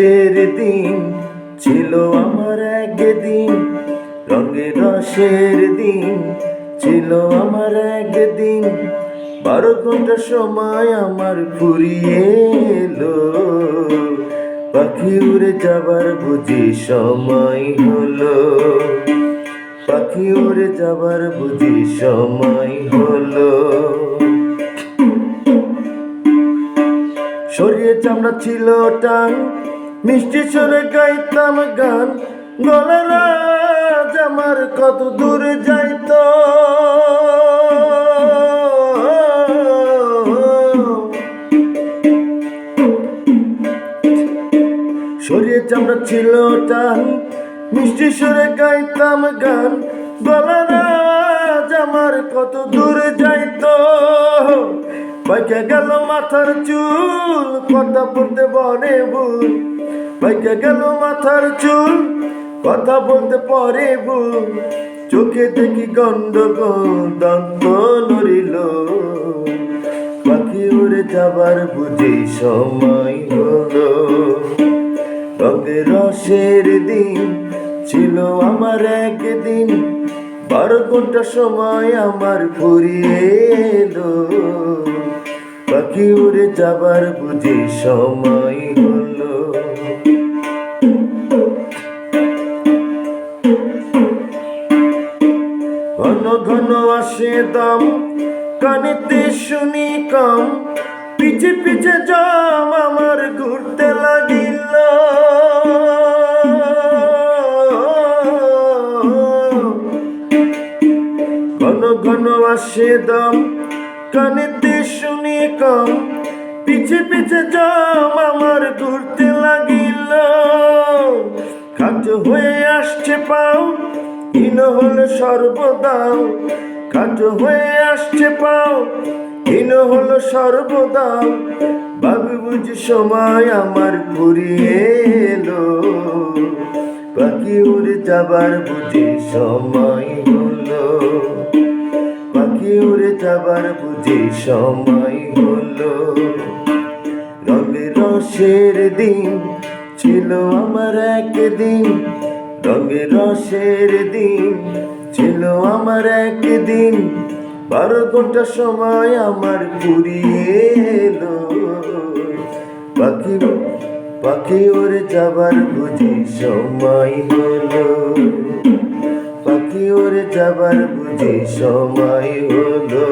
রসের দিন ছিল আমার একদিন, রঙে রসের দিন ছিল আমার একদিন। 12 ঘন্টা সময় আমার ফুরিয়ে এলো, পাখি উড়ে যাবার বুঝি সময় হলো, পাখি উড়ে যাবার বুঝি সময় হলো। শরীরে চামড়া ছিল টান, মিষ্টি সুরে গাইতাম গান, গলার আওয়াজ আমার কত দূর যাইতো। শরীরে চামড়া ছিল টান, মিষ্টি সুরে গাইতাম গান, গলার আওয়াজ আমার কত দূর যাইতো। পাইকা গেল মাথার চুল, কথা বলতে পরে ভুল, পাইকা গেল মাথার চুল, কথা বলতে পরে ভুল। চোখে দেখি গন্ডগোল, দন্ত নড়িল, পাখি উড়ে যাবার বুঝি সময় হলো। রঙে রসের দিন ছিল আমার একদিন, 12 ঘন্টা সময় আমার ফুরিয়ে এলো, পাখি উড়ে যাবার বুঝি সময় হলো। ঘন ঘন আসে দম, কানেতে শুনি কম, পিছে পিছে জম আমার ঘুরতে লাগিল। ঘন ঘন আসে দম, কানেতে শুনি কম, পিছে পিছে জম আমার ঘুরতে লাগিল। খাটো হয়ে আসছে পাও, হীন হলো সর্বদাও, খাটো হয়ে আসছে পাও, হীন হলো সর্বদাও। ভাবি বুঝি সময় আমার ফুরিয়ে এলো, পাখি উড়ে যাবার বুঝি সময় হলো, পাখি উড়ে যাবার বুঝি সময় হলো। রঙে রসের দিন ছিল আমার একদিন, রঙে রসের দিন ছিল আমার একদিন। 12 ঘন্টা সময় আমার ফুরিয়ে এলো, পাখি পাখি উড়ে যাবার বুঝি সময় হলো, পাখি উড়ে যাবার বুঝি সময় হলো।